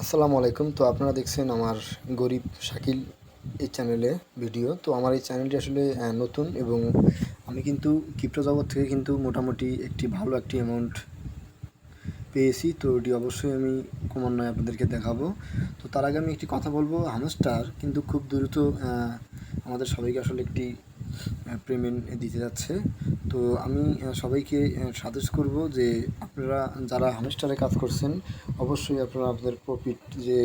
আসসালামু আলাইকুম। তো আপনারা দেখছেন আমার গরিব শাকিল এই চ্যানেলে ভিডিও। তো আমার এই চ্যানেলটি আসলে নতুন এবং আমি কিন্তু ক্রিপ্টো জগৎ থেকে কিন্তু মোটামুটি ভালো একটি অ্যামাউন্ট পেয়েছি। তো এটি অবশ্যই আমি ক্রমান্বয়ে আপনাদেরকে দেখাবো। তো তার আগে আমি একটি কথা বলবো, হামস্টার কিন্তু খুব দ্রুত আমাদের সবাইকে আসলে একটি পেমেন্ট দিতে যাচ্ছে। তো আমি সবাইকে সাজেস্ট করব যে আপনারা যারা হামস্টারে কাজ করছেন অবশ্যই আপনারা আপনাদের প্রফিট যে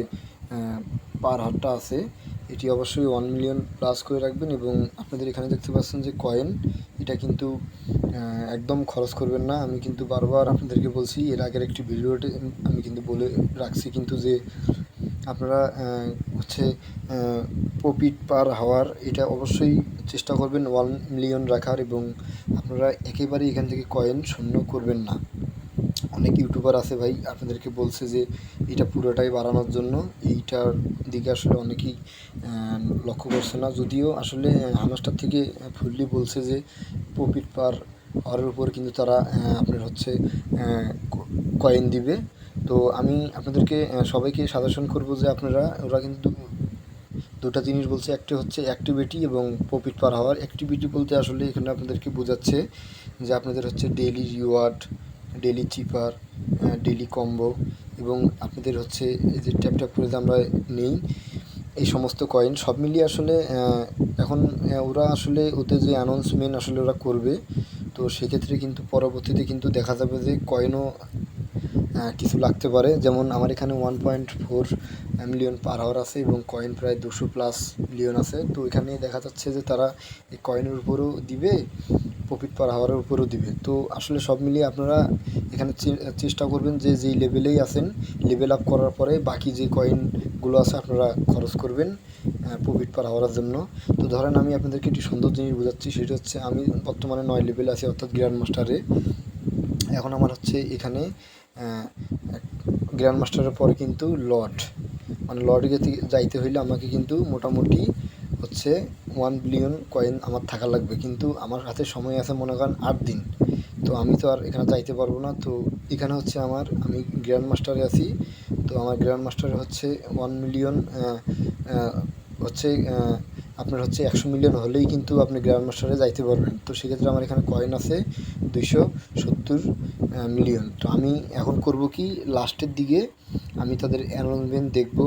পার হারটা আছে এটি অবশ্যই 1 মিলিয়ন প্লাস করে রাখবেন। এবং আপনাদের এখানে দেখতে পাচ্ছেন যে কয়েন, এটা কিন্তু একদম খরচ করবেন না। আমি কিন্তু বারবার আপনাদেরকে বলছি, এর আগের একটি ভিডিওতে আমি কিন্তু বলে রাখছি কিন্তু যে আপনারা হচ্ছে প্রফিট পার হাওয়ার এটা অবশ্যই চেষ্টা করবেন 1 মিলিয়ন রাখার, এবং আপনারা একেবারেই এখান থেকে কয়েন শূন্য করবেন না। অনেক ইউটিউবার আছে ভাই আপনাদেরকে বলছে যে এটা পুরোটাই বাড়ানোর জন্য, এইটার দিকে আসলে অনেকেই লক্ষ্য করছে না। যদিও আসলে হামাস্টার থেকে ফুললি বলছে যে প্রফিট পার হওয়ার উপর কিন্তু তারা আপনার হচ্ছে কয়েন দিবে। তো আমি আপনাদেরকে সবাইকে সাজেশন করব যে আপনারা, ওরা কিন্তু দুটো জিনিস বলছে, একটি হচ্ছে অ্যাক্টিভিটি এবং প্রফিট পার হাওয়ার। অ্যাক্টিভিটি বলতে আসলে এখানে আপনাদেরকে বোঝাচ্ছে যে আপনাদের হচ্ছে ডেইলি রিওয়ার্ড, ডেইলি চিপার, ডেইলি কম্বো, এবং আপনাদের হচ্ছে এই যে ট্যাপ ট্যাপ করে যে আমরা নেই এই সমস্ত কয়েন সব মিলিয়ে আসলে এখন ওরা আসলে ওতে যে অ্যানাউন্সমেন্ট আসলে ওরা করবে, তো সেক্ষেত্রে কিন্তু পরবর্তীতে কিন্তু দেখা যাবে যে কয়েনও কিছু লাগতে পারে। যেমন আমার এখানে 1.4 মিলিয়ন পার আওয়ার আছে এবং কয়েন প্রায় 200+ মিলিয়ন আছে। তো এখানে দেখা যাচ্ছে যে তারা এই কয়েনের উপরও দিবে, প্রফিট পার হাওয়ারের উপরও দিবে। তো আসলে সব মিলিয়ে আপনারা এখানে চেষ্টা করবেন যে যেই লেভেলেই আছেন, লেভেল আপ করার পরে বাকি যে কয়েনগুলো আছে আপনারা খরচ করবেন প্রফিট পার হাওয়ারের জন্য। তো ধরেন আমি আপনাদেরকে একটি সুন্দর জিনিস বোঝাচ্ছি, সেটা হচ্ছে আমি বর্তমানে 9 লেভেলে আছি, অর্থাৎ গ্র্যান্ড মাস্টারে। এখন আমার হচ্ছে এখানে গ্র্যান্ড মাস্টারের পরে কিন্তু লর্ড, মানে লর্ডে যাইতে হইলে আমাকে কিন্তু মোটামুটি হচ্ছে 1 বিলিয়ন কয়েন আমার থাকা লাগবে, কিন্তু আমার হাতে সময় আছে মনে করেন 8 দিন। তো আমি তো আর এখানে যাইতে পারবো না। তো এখানে হচ্ছে আমি গ্র্যান্ড মাস্টারে আছি। তো আমার গ্র্যান্ড মাস্টারে হচ্ছে 1 মিলিয়ন হচ্ছে আপনার হচ্ছে 100 মিলিয়ন হলেই কিন্তু আপনি গ্র্যান্ড মাস্টারে যাইতে পারবেন। তো সেক্ষেত্রে আমার এখানে কয়েন আছে 270 মিলিয়ন। তো আমি এখন করব কি, লাস্টের দিকে আমি তাদের অ্যানাউন্সমেন্ট দেখব।